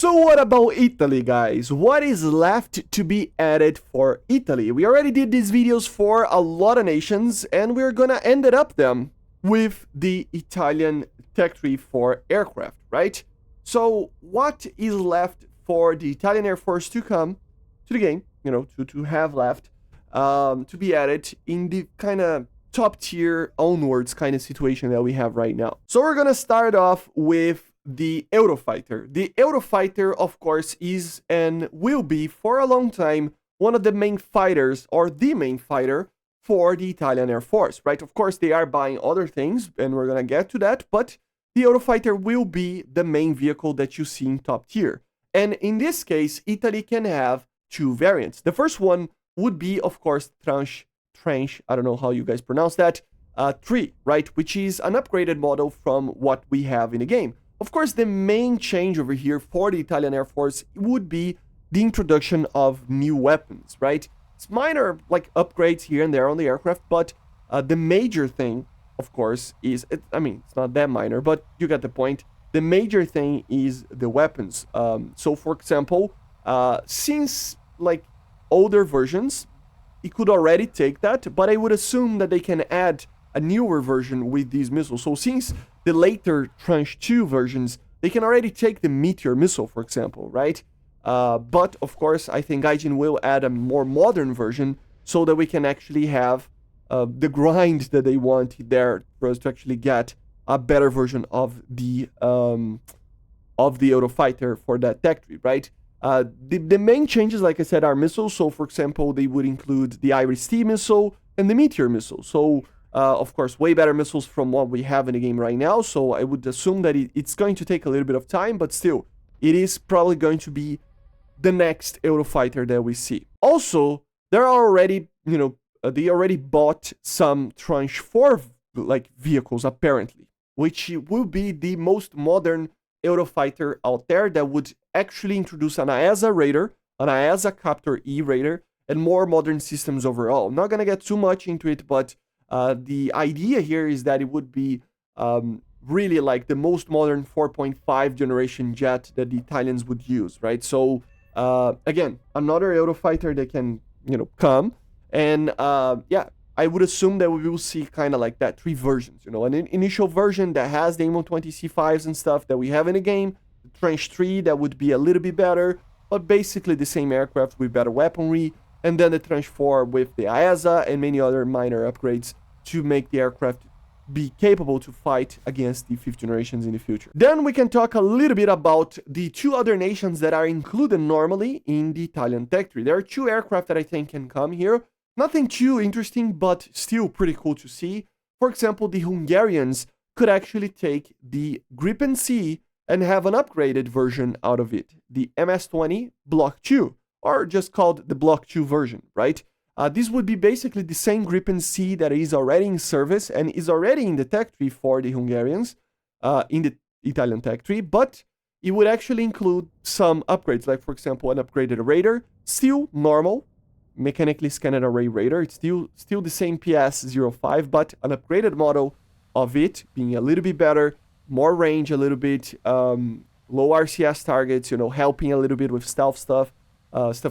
So what about Italy, guys? What is left to be added for Italy? We already did these videos for a lot of nations, and we're gonna end it up them with the Italian tech tree for aircraft, right? So what is left for the Italian Air Force to come to the game, to have left, to be added in the kind of top tier onwards kind of situation that we have right now. So we're gonna start off with the Eurofighter. The Eurofighter, of course, is and will be for a long time one of the main fighters, or the main fighter for the Italian Air Force, right? Of course, they are buying other things, and we're gonna get to that, but the Eurofighter will be the main vehicle that you see in top tier. And in this case, Italy can have two variants. The first one would be, of course, Tranche, I don't know how you guys pronounce that, 3, right? Which is an upgraded model from what we have in the game. Of course, the main change over here for the Italian Air Force would be the introduction of new weapons, right? It's minor, like, upgrades here and there on the aircraft, but the major thing, of course, is, it's not that minor, but you get the point. The major thing is the weapons. So, for example, since, like, older versions, it could already take that, but I would assume that they can add a newer version with these missiles. So since the later Tranche 2 versions, they can already take the Meteor missile, for example, right? But, of course, I think Gaijin will add a more modern version so that we can actually have the grind that they want there for us to actually get a better version of the Eurofighter for that tech tree, right? The main changes, like I said, are missiles. So, for example, they would include the Iris-T missile and the Meteor missile. So, of course, way better missiles from what we have in the game right now. So I would assume that it's going to take a little bit of time, but still, it is probably going to be the next Eurofighter that we see. Also, there are already, they already bought some Tranche 4 like vehicles, apparently, which will be the most modern Eurofighter out there that would actually introduce an AESA radar, an AESA Captor E radar, and more modern systems overall. I'm not gonna get too much into it, but the idea here is that it would be really like the most modern 4.5 generation jet that the Italians would use, right? So again, another Eurofighter that can, come, and yeah, I would assume that we will see kind of like that 3 versions, an initial version that has the M120C5s and stuff that we have in the game, the Tranche 3 that would be a little bit better, but basically the same aircraft with better weaponry, and then the Tranche 4 with the AESA and many other minor upgrades to make the aircraft be capable to fight against the 5th generations in the future. Then we can talk a little bit about the 2 other nations that are included normally in the Italian tech tree. There are 2 aircraft that I think can come here. Nothing too interesting, but still pretty cool to see. For example, the Hungarians could actually take the Gripen C and have an upgraded version out of it, the MS-20 Block 2, or just called the Block 2 version, right? This would be basically the same Gripen C that is already in service and is already in the tech tree for the Hungarians, in the Italian tech tree, but it would actually include some upgrades, like, for example, an upgraded radar, still normal, mechanically scanned array radar. It's still the same PS-05, but an upgraded model of it, being a little bit better, more range a little bit, low RCS targets, helping a little bit with stealth stuff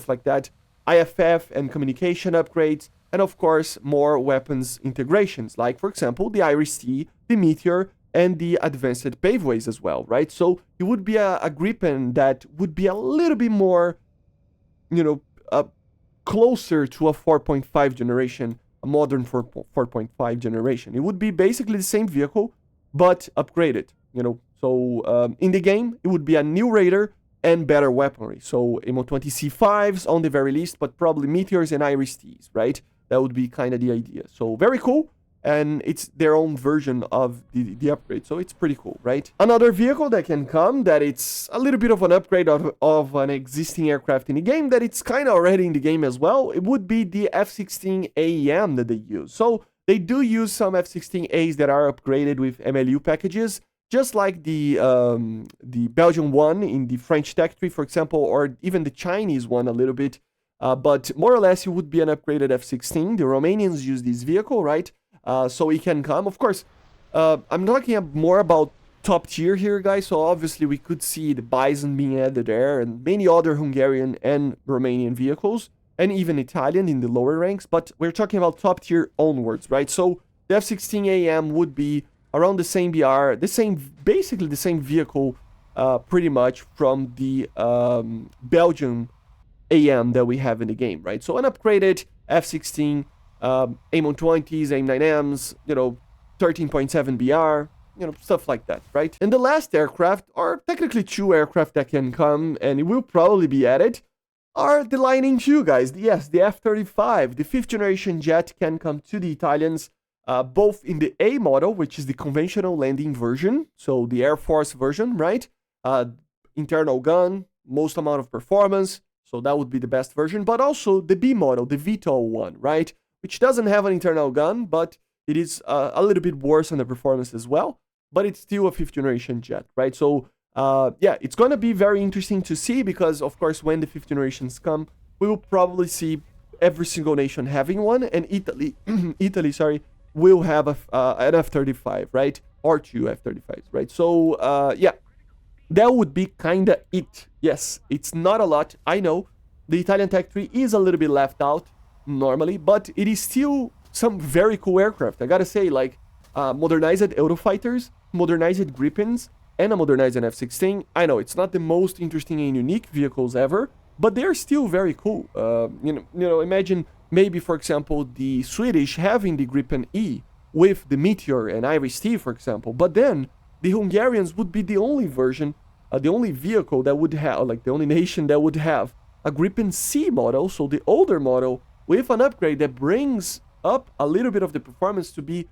like that. IFF and communication upgrades, and of course, more weapons integrations, like, for example, the Iris-T, the Meteor, and the advanced paveways as well, right? So it would be a Gripen that would be a little bit more, closer to a 4.5 generation, a modern 4.5 generation. It would be basically the same vehicle, but upgraded, So in the game, it would be a new radar and better weaponry. So M120C5s on the very least, but probably Meteors and Iris-Ts, right? That would be kind of the idea. So very cool. And it's their own version of the upgrade. So it's pretty cool, right? Another vehicle that can come, that it's a little bit of an upgrade of an existing aircraft in the game, that it's kind of already in the game as well, it would be the F-16AM that they use. So they do use some F-16As that are upgraded with MLU packages, just like the Belgian one in the French tech tree, for example, or even the Chinese one a little bit. But more or less, it would be an upgraded F-16. The Romanians use this vehicle, right? So it can come. Of course, I'm talking more about top tier here, guys. So obviously we could see the Bison being added there and many other Hungarian and Romanian vehicles and even Italian in the lower ranks. But we're talking about top tier onwards, right? So the F-16AM would be around the same BR, basically the same vehicle pretty much from the Belgian AM that we have in the game, right? So an upgraded F-16, AIM-120s, AIM-9Ms, 13.7 BR, stuff like that, right? And the last aircraft, or technically two aircraft that can come, and it will probably be added, are the Lightning II, guys. Yes, the F-35, the 5th generation jet can come to the Italians, both in the A model, which is the conventional landing version, so the Air Force version, right? Internal gun, most amount of performance, so that would be the best version, but also the B model, the VTOL one, right? Which doesn't have an internal gun, but it is a little bit worse on the performance as well, but it's still a 5th generation jet, right? So, yeah, it's going to be very interesting to see because, of course, when the 5th generations come, we will probably see every single nation having one, and Italy, sorry, will have an F-35, right? Or two F-35s, right? So, yeah, that would be kind of it. Yes, it's not a lot. I know the Italian Tech 3 is a little bit left out normally, but it is still some very cool aircraft. I gotta say, like modernized Eurofighters, modernized Gripens, and a modernized F-16. I know it's not the most interesting and unique vehicles ever, but they're still very cool. Imagine maybe, for example, the Swedish having the Gripen E with the Meteor and Iris-T, for example, but then the Hungarians would be the only version, the only vehicle that would have, like the only nation that would have a Gripen C model, so the older model, with an upgrade that brings up a little bit of the performance to be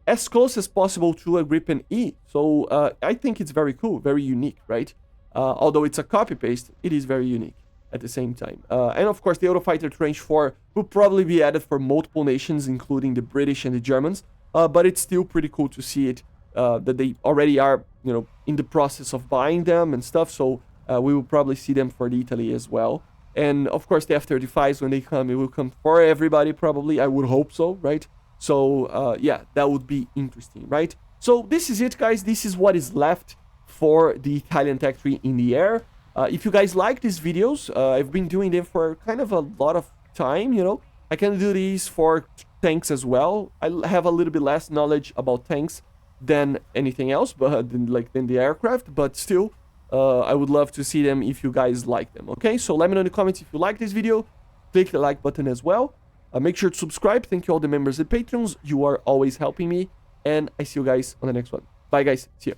as close as possible to a Gripen E. So I think it's very cool, very unique, right? Although it's a copy-paste, it is very unique at the same time. And of course, the Eurofighter Tranche 4 will probably be added for multiple nations, including the British and the Germans, but it's still pretty cool to see it, that they already are, in the process of buying them and stuff, so we will probably see them for Italy as well. And of course, the F-35s, when they come, it will come for everybody, probably. I would hope so, right? So, yeah, that would be interesting, right? So, this is it, guys. This is what is left for the Italian Tech 3 in the air. If you guys like these videos, I've been doing them for kind of a lot of time, I can do these for tanks as well. I have a little bit less knowledge about tanks than anything else, but than the aircraft, but still, I would love to see them if you guys like them, okay? So let me know in the comments if you like this video. Click the like button as well. Make sure to subscribe. Thank you all the members and patrons. You are always helping me. And I see you guys on the next one. Bye, guys. See ya.